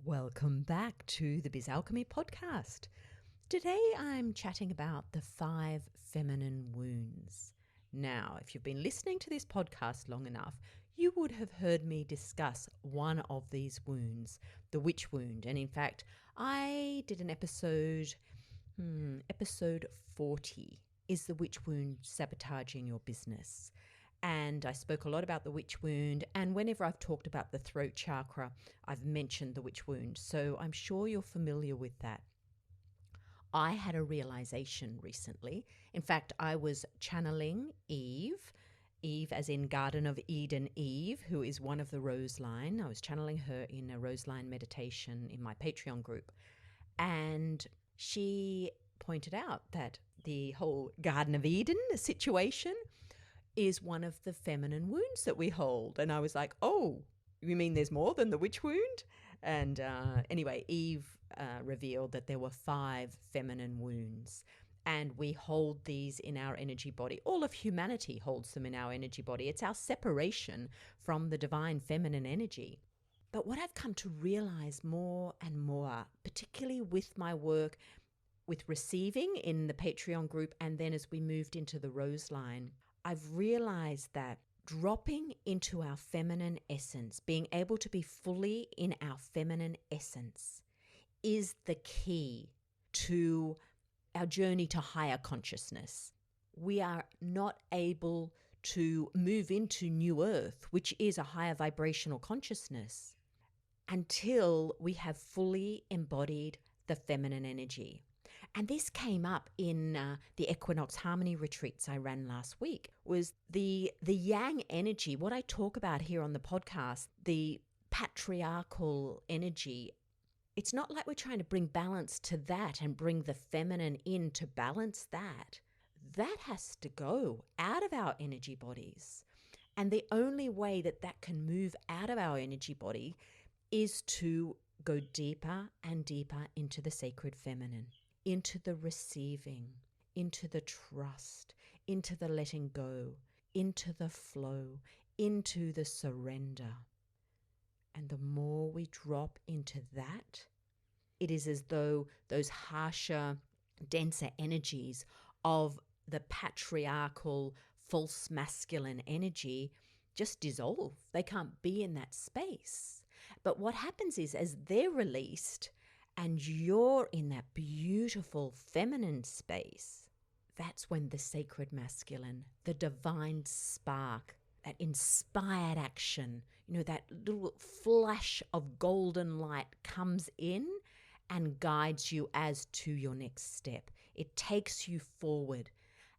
Welcome back to the Biz Alchemy podcast. Today I'm chatting about the 5 feminine wounds. Now, if you've been listening to this podcast long enough, you would have heard me discuss one of these wounds, the witch wound. And in fact, I did an episode 40, is the witch wound sabotaging your business? And I spoke a lot about the witch wound, and whenever I've talked about the throat chakra, I've mentioned the witch wound. So I'm sure you're familiar with that. I had a realization recently. In fact, I was channeling Eve as in Garden of Eden Eve, who is one of the Rose line. I was channeling her in a Rose line meditation in my Patreon group. And she pointed out that the whole Garden of Eden situation is one of the feminine wounds that we hold. And I was like, oh, you mean there's more than the witch wound? And anyway, Eve revealed that there were 5 feminine wounds. And we hold these in our energy body. All of humanity holds them in our energy body. It's our separation from the divine feminine energy. But what I've come to realize more and more, particularly with my work with receiving in the Patreon group, and then as we moved into the Rose line, I've realized that dropping into our feminine essence, being able to be fully in our feminine essence, is the key to our journey to higher consciousness. We are not able to move into New Earth, which is a higher vibrational consciousness, until we have fully embodied the feminine energy. And this came up in the Equinox Harmony retreats I ran last week, was the yang energy, what I talk about here on the podcast, the patriarchal energy. It's not like we're trying to bring balance to that and bring the feminine in to balance that. That has to go out of our energy bodies. And the only way that that can move out of our energy body is to go deeper and deeper into the sacred feminine, into the receiving, into the trust, into the letting go, into the flow, into the surrender. And the more we drop into that, it is as though those harsher, denser energies of the patriarchal, false masculine energy just dissolve. They can't be in that space. But what happens is, as they're released and you're in that beautiful feminine space, that's when the sacred masculine, the divine spark, that inspired action, that little flash of golden light comes in and guides you as to your next step. It takes you forward,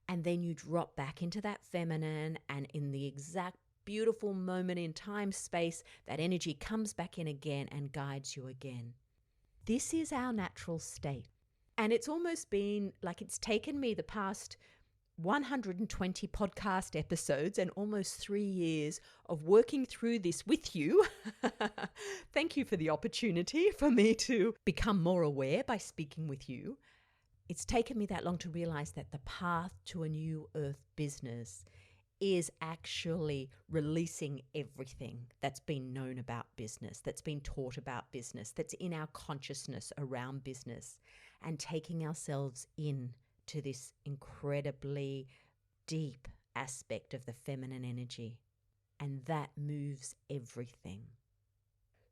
and then you drop back into that feminine, and in the exact beautiful moment in time space, that energy comes back in again and guides you again. This is our natural state. And it's almost been like it's taken me the past 120 podcast episodes and almost 3 years of working through this with you. Thank you for the opportunity for me to become more aware by speaking with you. It's taken me that long to realize that the path to a new earth business is actually releasing everything that's been known about business, that's been taught about business, that's in our consciousness around business, and taking ourselves in to this incredibly deep aspect of the feminine energy. And that moves everything.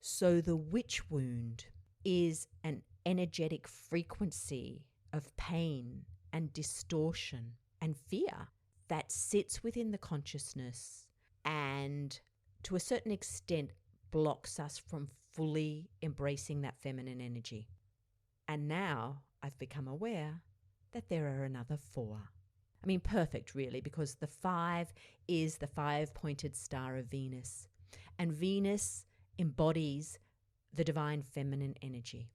So the witch wound is an energetic frequency of pain and distortion and fear that sits within the consciousness and to a certain extent blocks us from fully embracing that feminine energy. And now I've become aware that there are another 4. I mean, perfect really, because the 5 is the 5-pointed star of Venus. And Venus embodies the divine feminine energy.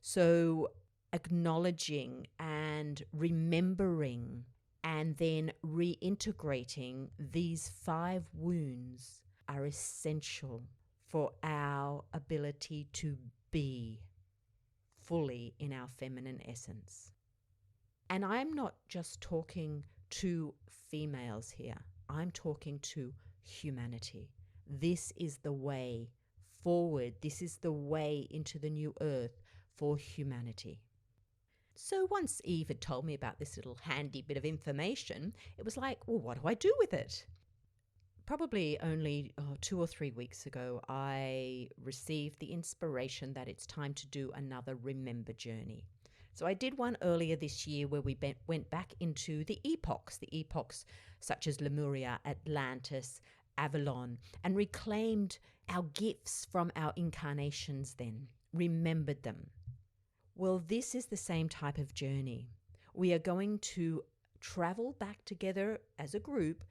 So acknowledging and remembering and then reintegrating these 5 wounds are essential for our ability to be fully in our feminine essence. And I'm not just talking to females here. I'm talking to humanity. This is the way forward. This is the way into the new earth for humanity. So once Eve had told me about this little handy bit of information, it was like, well, what do I do with it? Probably only 2 or 3 weeks ago, I received the inspiration that it's time to do another Remember journey. So I did one earlier this year where we went back into the epochs such as Lemuria, Atlantis, Avalon, and reclaimed our gifts from our incarnations then, remembered them. Well, this is the same type of journey. We are going to travel back together as a group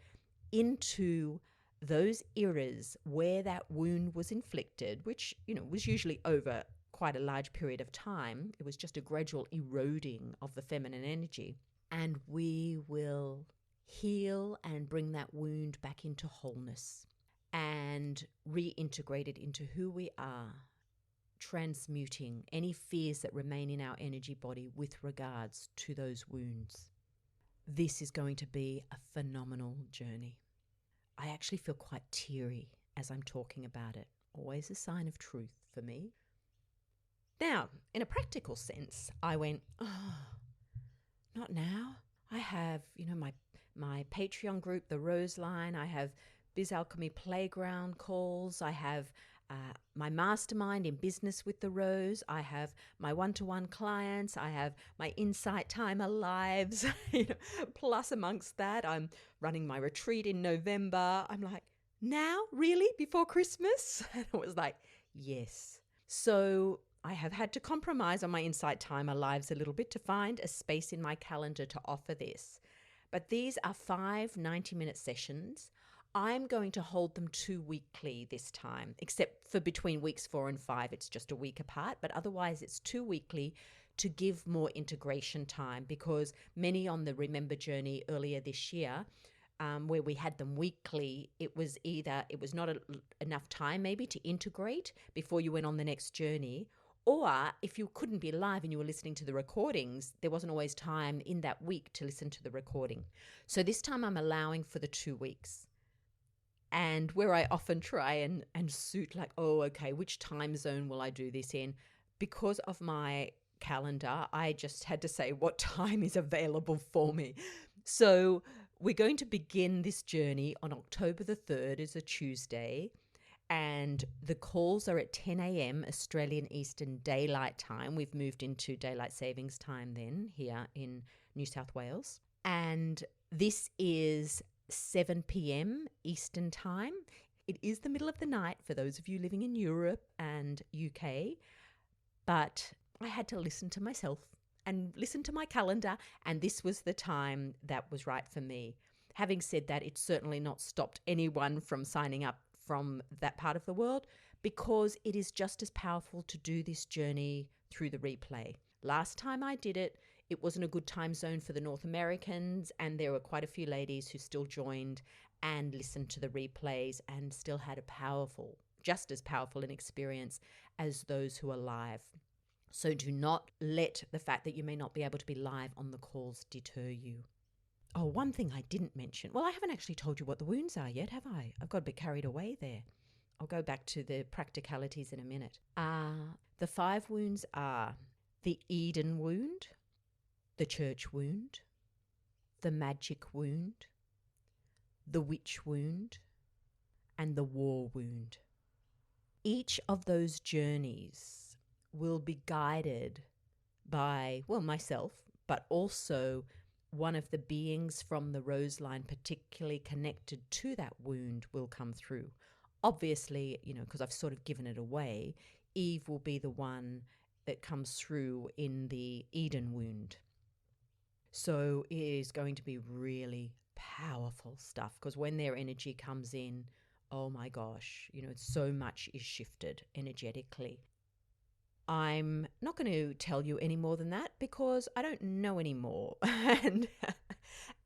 into those eras where that wound was inflicted, which, was usually over quite a large period of time. It was just a gradual eroding of the feminine energy. And we will heal and bring that wound back into wholeness and reintegrate it into who we are, transmuting any fears that remain in our energy body with regards to those wounds. This is going to be a phenomenal journey. I actually feel quite teary as I'm talking about it. Always a sign of truth for me. Now, in a practical sense, I went, not now. I have, my Patreon group, the Rose Line. I have Biz Alchemy Playground calls. I have my mastermind in business with the Rose. I have my one-to-one clients. I have my Insight Timer lives. Plus amongst that, I'm running my retreat in November. I'm like, now? Really? Before Christmas? And it was like, yes. So I have had to compromise on my Insight Timer lives a little bit to find a space in my calendar to offer this. But these are 5 90-minute sessions. I'm going to hold them 2 weekly this time, except for between weeks 4 and 5, it's just a week apart. But otherwise, it's 2 weekly to give more integration time, because many on the Remember journey earlier this year, where we had them weekly, it was not enough time maybe to integrate before you went on the next journey. Or if you couldn't be live and you were listening to the recordings, there wasn't always time in that week to listen to the recording. So this time I'm allowing for the 2 weeks. And where I often try and suit like, which time zone will I do this in? Because of my calendar, I just had to say what time is available for me. So we're going to begin this journey on October the 3rd, is a Tuesday. And the calls are at 10 a.m. Australian Eastern Daylight Time. We've moved into Daylight Savings Time then here in New South Wales. And this is 7 p.m. Eastern Time. It is the middle of the night for those of you living in Europe and UK, but I had to listen to myself and listen to my calendar, and this was the time that was right for me. Having said that, it's certainly not stopped anyone from signing up from that part of the world, because it is just as powerful to do this journey through the replay. Last time I did it, it wasn't a good time zone for the North Americans, and there were quite a few ladies who still joined and listened to the replays and still had just as powerful an experience as those who are live. So do not let the fact that you may not be able to be live on the calls deter you. Oh, one thing I didn't mention. Well, I haven't actually told you what the wounds are yet, have I? I've got a bit carried away there. I'll go back to the practicalities in a minute. The 5 wounds are the Eden wound, the church wound, the magic wound, the witch wound, and the war wound. Each of those journeys will be guided by, myself, but also one of the beings from the Rose Line particularly connected to that wound will come through. Obviously, because I've sort of given it away, Eve will be the one that comes through in the Eden wound. So it is going to be really powerful stuff, because when their energy comes in, oh my gosh, so much is shifted energetically. I'm not going to tell you any more than that because I don't know anymore. And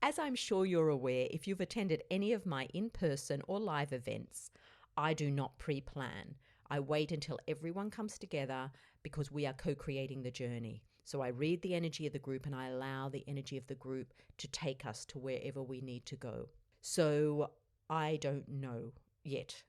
as I'm sure you're aware, if you've attended any of my in-person or live events, I do not pre-plan. I wait until everyone comes together because we are co-creating the journey. So I read the energy of the group and I allow the energy of the group to take us to wherever we need to go. So I don't know yet.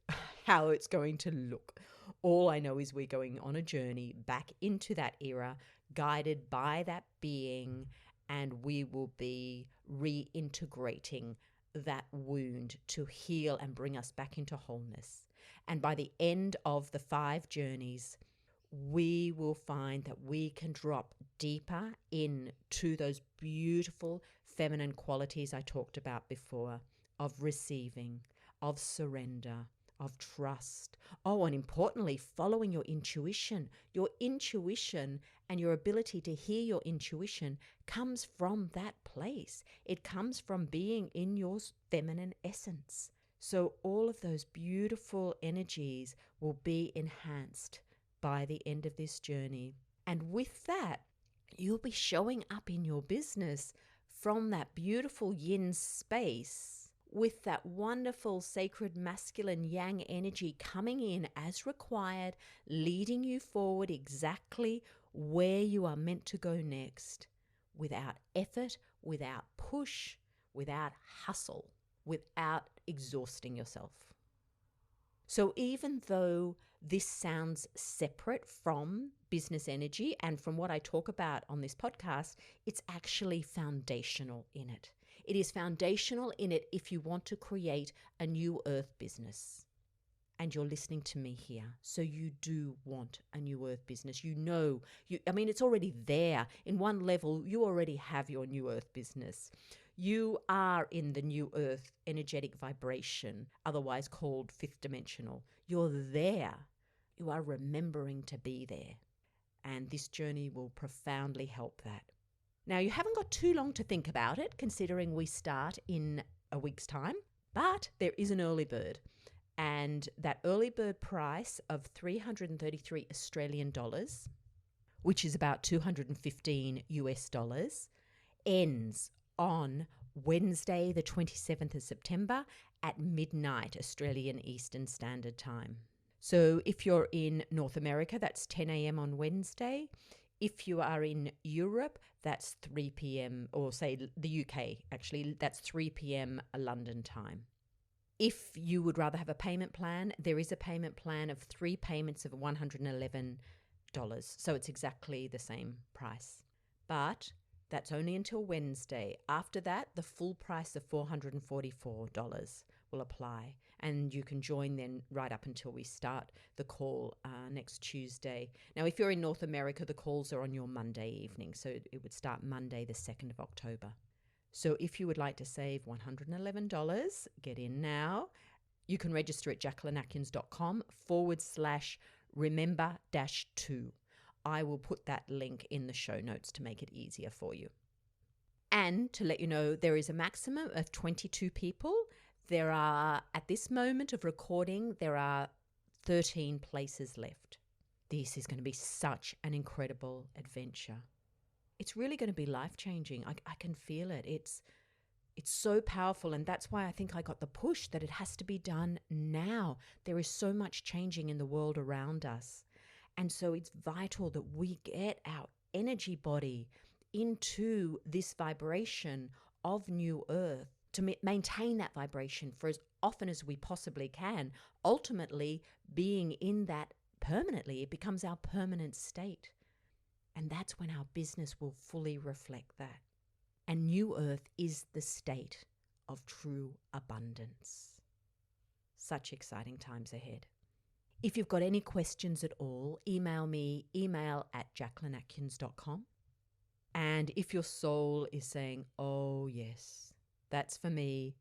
how it's going to look. All I know is we're going on a journey back into that era, guided by that being, and we will be reintegrating that wound to heal and bring us back into wholeness. And by the end of the 5 journeys, we will find that we can drop deeper into those beautiful feminine qualities I talked about before, of receiving, of surrender, of trust. Oh, and importantly, following your intuition. Your intuition and your ability to hear your intuition comes from that place. It comes from being in your feminine essence. So all of those beautiful energies will be enhanced by the end of this journey. And with that, you'll be showing up in your business from that beautiful yin space with that wonderful sacred masculine yang energy coming in as required, leading you forward exactly where you are meant to go next, without effort, without push, without hustle, without exhausting yourself. So even though this sounds separate from business energy and from what I talk about on this podcast, it's actually foundational in it. It is foundational in it if you want to create a new earth business. And you're listening to me here. So you do want a new earth business. It's already there. In one level, you already have your new earth business. You are in the new earth energetic vibration, otherwise called 5th dimensional. You're there. You are remembering to be there. And this journey will profoundly help that. Now, you haven't got too long to think about it, considering we start in a week's time, but there is an early bird. And that early bird price of 333 Australian dollars, which is about 215 US dollars, ends on Wednesday, the 27th of September at midnight Australian Eastern Standard Time. So if you're in North America, that's 10 a.m. on Wednesday. If you are in Europe, that's 3 p.m. or say the UK, actually, that's 3 p.m. London time. If you would rather have a payment plan, there is a payment plan of 3 payments of $111. So it's exactly the same price. But that's only until Wednesday. After that, the full price of $444 will apply. And you can join then right up until we start the call next Tuesday. Now, if you're in North America, the calls are on your Monday evening. So it would start Monday, the 2nd of October. So if you would like to save $111, get in now. You can register at jacquelynatkins.com/remember-2. I will put that link in the show notes to make it easier for you. And to let you know, there is a maximum of 22 people. There are, at this moment of recording, there are 13 places left. This is going to be such an incredible adventure. It's really going to be life-changing. I can feel it. It's so powerful, and that's why I think I got the push that it has to be done now. There is so much changing in the world around us. And so it's vital that we get our energy body into this vibration of New Earth to maintain that vibration for as often as we possibly can. Ultimately, being in that permanently, it becomes our permanent state. And that's when our business will fully reflect that. And New Earth is the state of true abundance. Such exciting times ahead. If you've got any questions at all, email me, email@jacquelynatkins.com. And if your soul is saying, oh yes, that's for me,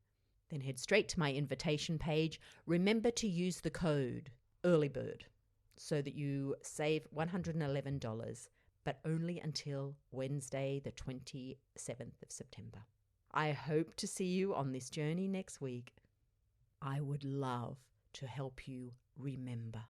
then head straight to my invitation page. Remember to use the code EARLYBIRD so that you save $111, but only until Wednesday, the 27th of September. I hope to see you on this journey next week. I would love to help you remember.